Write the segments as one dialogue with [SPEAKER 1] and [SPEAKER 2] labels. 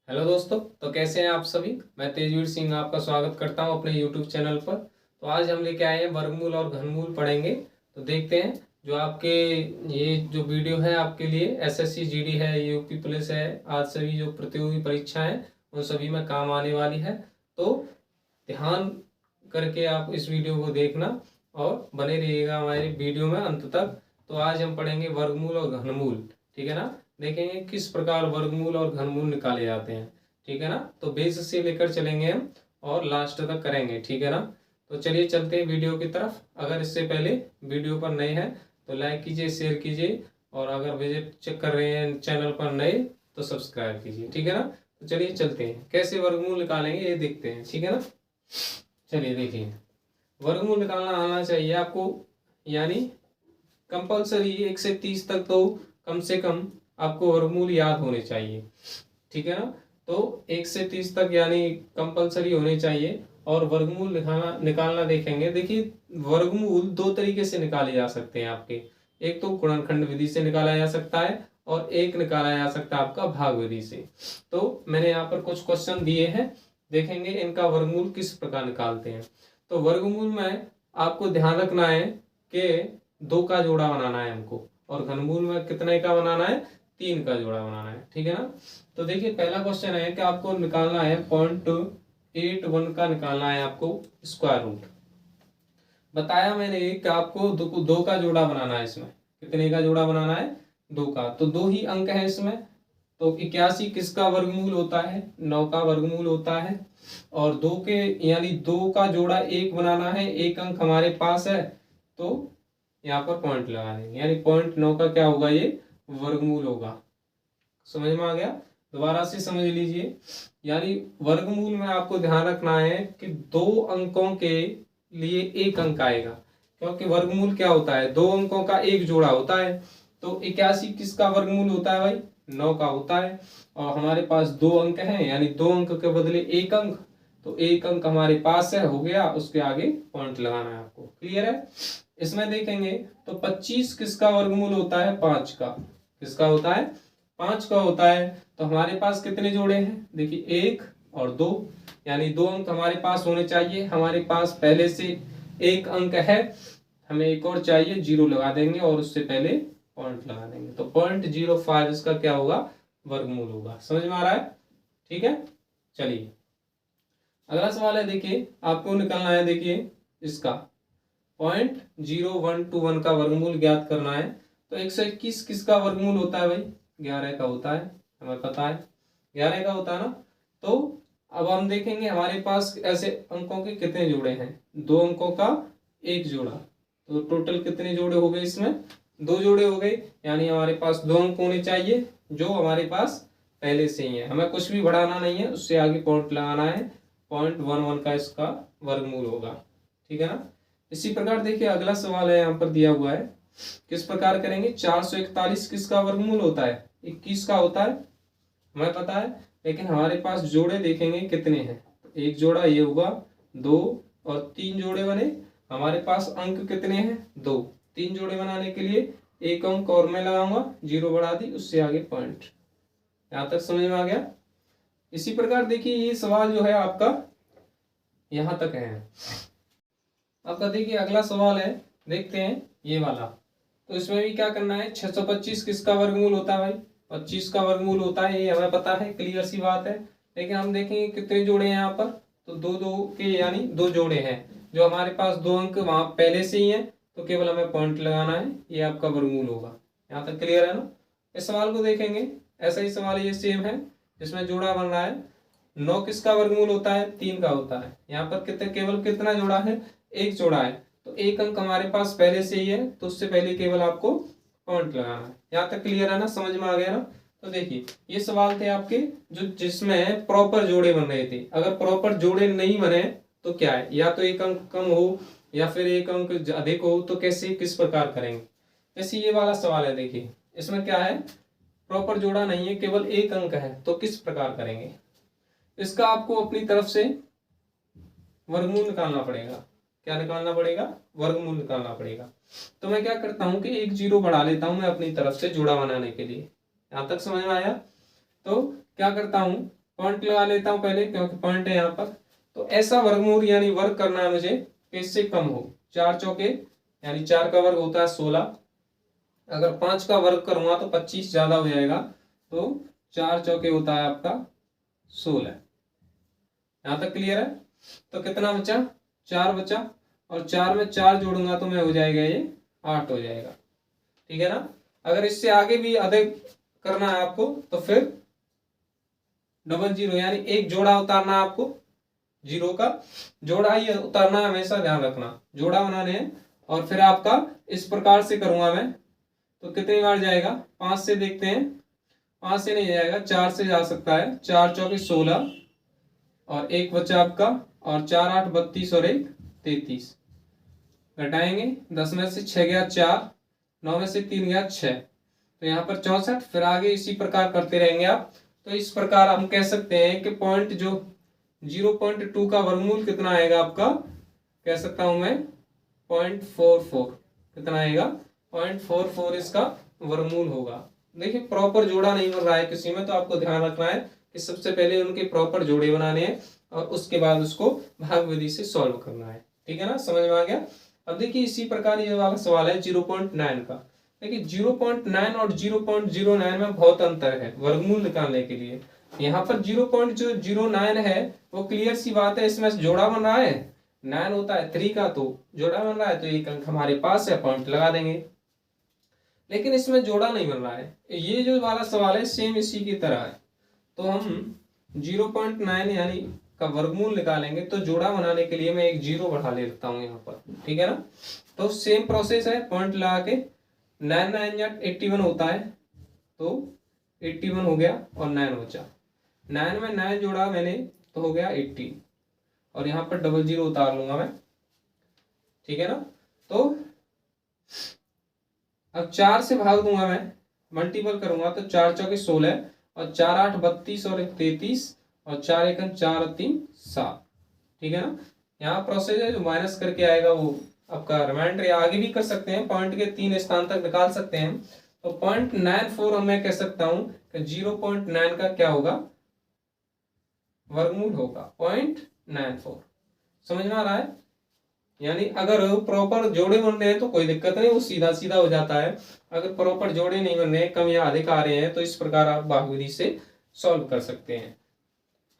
[SPEAKER 1] Hello दोस्तों, तो कैसे हैं आप सभी। मैं तेजवीर सिंह आपका स्वागत करता हूं अपने यूट्यूब चैनल पर। तो आज हम लेके आए हैं वर्गमूल और घनमूल पढ़ेंगे। तो देखते हैं जो आपके ये जो वीडियो है आपके लिए एसएससी जीडी है, यूपी पुलिस है, आज सभी जो प्रतियोगी परीक्षाएं हैं उन सभी में काम आने वाली है। तो ध्यान करके आप इस वीडियो को देखना और बने रहिएगा हमारे वीडियो में अंत तक। तो आज हम पढ़ेंगे वर्गमूल और घनमूल, ठीक है ना। देखेंगे किस प्रकार वर्गमूल और घनमूल निकाले जाते हैं, ठीक है ना। तो बेस से लेकर चलेंगे हम और लास्ट तक करेंगे, ठीक है ना। तो चलिए चलते हैं वीडियो की तरफ। अगर इससे पहले वीडियो पर नए हैं तो लाइक कीजिए, शेयर कीजिए, और अगर विजिट चेक कर रहे हैं चैनल पर नए तो सब्सक्राइब कीजिए, ठीक है ना। तो चलिए चलते हैं, कैसे वर्गमूल निकालेंगे ये देखते हैं, ठीक है ना। चलिए देखिए, वर्गमूल निकालना आना चाहिए आपको, यानी कंपलसरी 1 से 30 तक तो कम से कम आपको वर्गमूल याद होने चाहिए, ठीक है ना। तो 1 से 30 तक यानी कंपलसरी होने चाहिए। और वर्गमूल निकालना देखेंगे। देखिए, वर्गमूल दो तरीके से निकाले जा सकते हैं आपके। एक तो गुणनखंड विधि से निकाला जा सकता है और एक निकाला जा सकता है आपका भाग विधि से। तो मैंने यहाँ पर कुछ क्वेश्चन दिए हैं, देखेंगे इनका वर्गमूल किस प्रकार निकालते हैं। तो वर्गमूल में आपको ध्यान रखना है कि 2 का जोड़ा बनाना है हमको, और घनमूल में कितने का बनाना है, 3 का जोड़ा बनाना है, ठीक है ना। तो देखिए, पहला क्वेश्चन है कि आपको निकालना है 0.81 का निकालना है आपको स्क्वायर रूट। बताया मैंने कि आपको दो का जोड़ा बनाना है। इसमें कितने का जोड़ा बनाना है, 2 का। तो 2 ही अंक है इसमें। तो 81 किसका वर्गमूल होता है, 9 का वर्गमूल होता है। और 2 के यानी 2 का जोड़ा 1 बनाना है, 1 अंक हमारे पास है, तो यहाँ पर पॉइंट लगा देंगे, यानी 0.9 का क्या होगा, ये वर्गमूल होगा। समझ में आ गया। दोबारा से समझ लीजिए, यानी वर्गमूल में आपको ध्यान रखना है कि 2 अंकों के लिए 1 अंक आएगा, क्योंकि वर्गमूल क्या होता है, 2 अंकों का एक जोड़ा होता है। तो 81 किसका वर्गमूल होता है भाई, 9 का होता है। और हमारे पास 2 अंक हैं, यानी 2 अंक के बदले 1 अंक, तो 1 अंक हमारे पास है, हो गया, उसके आगे पॉइंट लगाना है आपको। क्लियर है। इसमें देखेंगे तो 25 किसका वर्गमूल होता है, 5 का। किसका होता है, 5 का होता है। तो हमारे पास कितने जोड़े हैं, देखिए 1 और 2, यानी 2 अंक हमारे पास होने चाहिए। हमारे पास पहले से 1 अंक है, हमें एक और चाहिए, 0 लगा देंगे और उससे पहले पॉइंट लगा देंगे। तो 0.05 इसका क्या होगा, वर्गमूल होगा। समझ में आ रहा है, ठीक है। चलिए अगला सवाल है, देखिए आपको निकालना है, देखिए इसका 0.0121 का वर्गमूल ज्ञात करना है। तो 121 किसका वर्गमूल होता है भाई, 11 का होता है, हमें पता है 11 का होता है ना। तो अब हम देखेंगे हमारे पास ऐसे अंकों के कितने जोड़े हैं, 2 अंकों का एक जोड़ा। तो टोटल कितने जोड़े हो गए, इसमें 2 जोड़े हो गए, यानी हमारे पास 2 अंक होने चाहिए जो हमारे पास पहले से ही है। हमें कुछ भी बढ़ाना नहीं है, उससे आगे पॉइंट लगाना है। 0.11 का इसका वर्गमूल होगा, ठीक है ना। इसी प्रकार देखिए अगला सवाल है, यहाँ पर दिया हुआ है, किस प्रकार करेंगे। 441 किसका वर्गमूल होता है, 21 का होता है, हमें पता है। लेकिन हमारे पास जोड़े देखेंगे कितने हैं, एक जोड़ा ये होगा, 2 और 3 जोड़े बने। हमारे पास अंक कितने हैं, 2। 3 जोड़े बनाने के लिए 1 अंक और मैं लगाऊंगा, 0 बढ़ा दी, उससे आगे पॉइंट। यहां तक समझ में आ गया। इसी प्रकार देखिए ये सवाल जो है आपका यहां तक है। आपका देखिए अगला सवाल है, देखते हैं ये वाला। तो इसमें भी क्या करना है, 625 किसका वर्गमूल होता है भाई, 25 का वर्गमूल होता है, ये हमें पता है, क्लियर सी बात है। लेकिन हम देखेंगे कितने जोड़े हैं यहाँ पर, तो 2 के यानी 2 जोड़े हैं, जो हमारे पास 2 अंक वहां पहले से ही है, तो केवल हमें पॉइंट लगाना है, ये आपका वर्गमूल होगा। यहाँ तक क्लियर है ना। इस सवाल को देखेंगे, ऐसा ही सवाल ये सेम है, जिसमें जोड़ा बन रहा है। 9 किसका वर्गमूल होता है, 3 का होता है। यहाँ पर कितने, केवल कितना जोड़ा है, एक जोड़ा है, तो 1 अंक हमारे पास पहले से ही है, तो उससे पहले केवल आपको पॉइंट लगाना है। यहाँ तक क्लियर है ना, समझ में आ गया ना। तो देखिए ये सवाल थे आपके जो जिसमें प्रॉपर जोड़े बन रहे थे। अगर प्रॉपर जोड़े नहीं बने तो क्या है, या तो 1 अंक कम हो या फिर 1 अंक अधिक हो, तो कैसे किस प्रकार करेंगे। जैसे ये वाला सवाल है, देखिए इसमें क्या है, प्रॉपर जोड़ा नहीं है, केवल 1 अंक है, तो किस प्रकार करेंगे। इसका आपको अपनी तरफ से वर्गमूल निकालना पड़ेगा। क्या निकालना पड़ेगा, वर्गमूल निकालना पड़ेगा। तो मैं क्या करता हूं कि 1 0 बढ़ा लेता हूं मैं अपनी तरफ से जोड़ा बनाने के लिए। यहां तक समझ में आया। तो क्या करता हूं, पॉइंट लगा लेता हूं पहले क्योंकि पॉइंट है यहाँ पर। तो ऐसा वर्गमूल यानी वर्ग करना है मुझे कि इससे कम हो। 4 चौके यानी 4 का वर्ग होता है 16, अगर 5 का वर्ग करूंगा तो 25 ज्यादा हो जाएगा, तो 4 चौके होता है आपका 16। यहां तक क्लियर है। तो कितना बचा, 4 बचा, और 4 में 4 जोड़ूंगा तो मैं हो जाएगा ये 8 हो जाएगा, ठीक है ना। अगर इससे आगे भी अधिक करना है आपको तो फिर डबल जीरो यानी एक जोड़ा उतारना है आपको, जीरो का जोड़ा ही उतारना है, हमेशा ध्यान रखना जोड़ा बनाने हैं। और फिर आपका इस प्रकार से करूंगा मैं, तो कितनी बार जाएगा, 5 से देखते हैं, 5 से नहीं जाएगा, 4 से जा सकता है। 4 चौके 16 और एक बचा आपका, और 4 8 32 और एक 33, घटाएंगे 10 में से 6 गया 4, 9 में से 3 गया 6, तो यहाँ पर 64। फिर आगे इसी प्रकार करते रहेंगे आप। तो इस प्रकार हम कह सकते हैं कि पॉइंट जो 0.2 का वर्गमूल कितना आएगा आपका, कह सकता हूं मैं 0.44, कितना आएगा 0.44 इसका वर्गमूल होगा। देखिए प्रॉपर जोड़ा नहीं बन रहा है किसी में, तो आपको ध्यान रखना है कि सबसे पहले उनके प्रॉपर जोड़े बनाने हैं और उसके बाद उसको भाग विधि से सॉल्व करना है, ठीक है ना, समझ में आ गया। अब देखिए इसी प्रकार ये वाला सवाल है 0.9 का। देखिए 0.9 और 0.09 में बहुत अंतर है वर्गमूल निकालने के लिए। यहाँ पर 0.09 है वो क्लियर सी बात है, इसमें जोड़ा बन रहा है, 9 होता है 3 का, तो जोड़ा बन रहा है, तो एक अंक हमारे पास है, पॉइंट लगा देंगे। लेकिन इसमें जोड़ा नहीं बन रहा है, ये जो वाला सवाल है सेम इसी की तरह है। तो हम 0.9 यानी का वर्गमूल निकालेंगे, तो जोड़ा बनाने के लिए मैं एक जीरो बढ़ा लेता हूँ यहाँ पर, ठीक है ना। तो सेम प्रोसेस है, पॉइंट लगा के 9 9 या 81 होता है, तो 81 हो गया और 9 बचा, 9 में 9 जोड़ा मैंने तो हो गया 80, और यहाँ पर डबल जीरो उतार लूंगा मैं, ठीक है ना। तो अब 4 से भाग दूंगा मैं, मल्टीपल करूंगा, तो 4 चौके 16 और 4 8 32 और 33 और 4 1 4 और 3 7, ठीक है ना। यहाँ प्रोसेस है जो माइनस करके आएगा वो आपका रिमाइंडर, या आगे भी कर सकते हैं, पॉइंट के 3 स्थान तक निकाल सकते हैं। तो 0.94 मैं कह सकता हूं कि 0.9 का क्या होगा, वर्गमूल होगा 0.94। समझ में आ रहा है। यानी अगर प्रॉपर जोड़े बन रहे हैं तो कोई दिक्कत नहीं, वो सीधा सीधा हो जाता है। अगर प्रॉपर जोड़े नहीं बन रहे, कम या अधिक आ रहे हैं, तो इस प्रकार आप भागविधि से सॉल्व कर सकते हैं।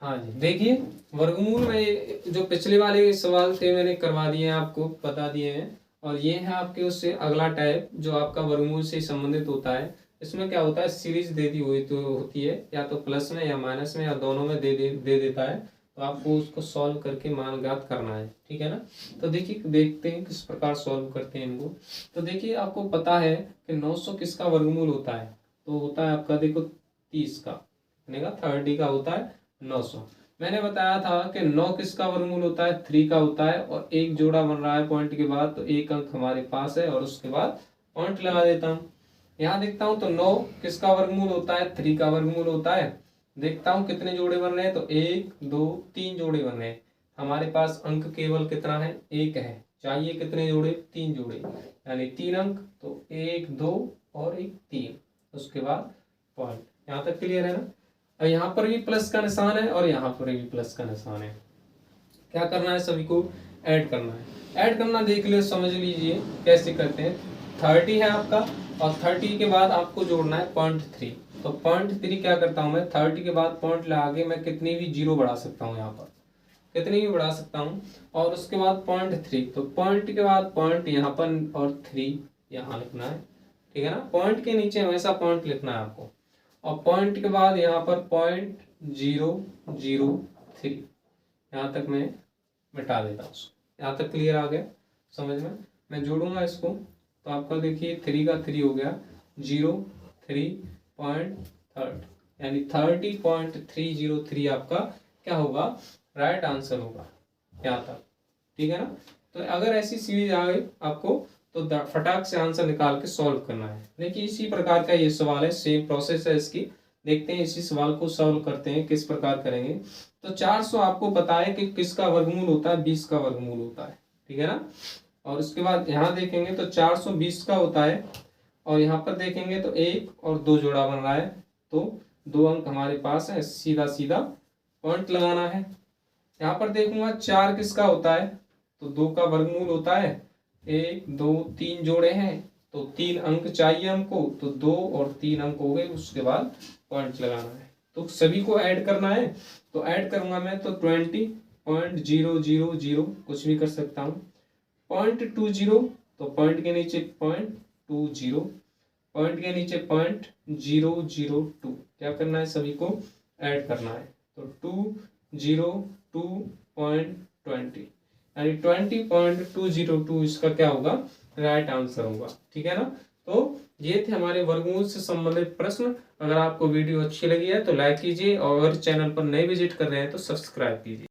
[SPEAKER 1] हाँ जी, देखिए वर्गमूल में जो पिछले वाले सवाल थे मैंने करवा दिए हैं, आपको बता दिए हैं। और ये है आपके उससे अगला टाइप जो आपका वर्गमूल से संबंधित होता है। इसमें क्या होता है, सीरीज दे दी हुई तो होती है, या तो प्लस में या माइनस में या दोनों में दे देता है, तो आपको उसको सॉल्व करके मान ज्ञात करना है, ठीक है ना। तो देखिए देखते हैं किस प्रकार सॉल्व करते हैं इनको। तो देखिए आपको पता है कि 900 किसका वर्गमूल होता है, तो होता है आपका देखो 30 का, 30 का होता है 900। मैंने बताया था कि 9 किसका वर्गमूल होता है, 3 का होता है, और एक जोड़ा बन रहा है पॉइंट के बाद, तो एक अंक हमारे पास है और उसके बाद पॉइंट लगा देता हूँ। यहाँ देखता हूँ तो 9 किसका वर्गमूल होता है, 3 का वर्गमूल होता है। देखता हूँ कितने जोड़े बन रहे हैं, तो 1 2 3 जोड़े बन रहे हैं। हमारे पास अंक केवल कितना है, 1 है, चाहिए कितने जोड़े, 3 जोड़े, यानी 3 अंक, तो 1 2 और 1 3, उसके बाद पॉइंट। यहाँ तक क्लियर है ना। अब यहाँ पर भी प्लस का निशान है और यहाँ पर भी प्लस का निशान है। क्या करना है, सभी को ऐड करना है। ऐड करना देख लो, समझ लीजिए कैसे करते हैं। 30 है आपका, और 30 के बाद आपको जोड़ना है 0.3। तो 0.3 क्या करता हूँ मैं, 30 के बाद पॉइंट लगा के मैं कितनी भी जीरो बढ़ा सकता हूँ, यहाँ पर कितनी भी बढ़ा सकता हूँ, और उसके बाद 0.3, तो पॉइंट के बाद पॉइंट यहाँ पर और 3 यहाँ लिखना है, ठीक है ना। पॉइंट के नीचे हमेशा पॉइंट लिखना है आपको, और पॉइंट के बाद यहाँ पर 0.003, यहाँ तक मैं मिटा देता हूँ। यहाँ तक क्लियर आ गया समझ में। मैं जोड़ूंगा इसको, तो आपका देखिए 3 का 3 हो गया 0.3 यानी 30.303 आपका क्या होगा, राइट आंसर होगा यहाँ तक, ठीक है ना। तो अगर ऐसी सीरीज आए आपको तो फटाक से आंसर निकाल के सॉल्व करना है। देखिए इसी प्रकार का ये सवाल है, सेम प्रोसेस है इसकी। देखते हैं इसी सवाल को सॉल्व करते हैं किस प्रकार करेंगे। तो 400 आपको पता है कि किसका वर्गमूल होता है, 20 का वर्गमूल होता है, ठीक है ना। और उसके बाद यहाँ देखेंगे तो 420 का होता है, और यहाँ पर देखेंगे तो 1 और 2 जोड़ा बन रहा है, तो 2 अंक हमारे पास है, सीधा सीधा पॉइंट लगाना है। यहाँ पर देखूंगा 4 किसका होता है, तो 2 का वर्गमूल होता है। 1 2 3 जोड़े हैं तो 3 अंक चाहिए हमको, तो 2 और 3 अंक हो गए, उसके बाद पॉइंट लगाना है। तो सभी को ऐड करना है, तो ऐड करूंगा मैं तो 20.000 कुछ भी कर सकता हूँ। 0.20 तो पॉइंट के नीचे 0.20, पॉइंट के नीचे 0.002, क्या करना है, सभी को ऐड करना है। तो 202.20 यानी 20.202 इसका क्या होगा, राइट आंसर होगा। ठीक है ना। तो ये थे हमारे वर्गमूल से संबंधित प्रश्न। अगर आपको वीडियो अच्छी लगी है तो लाइक कीजिए, और अगर चैनल पर नए विजिट कर रहे हैं तो सब्सक्राइब कीजिए।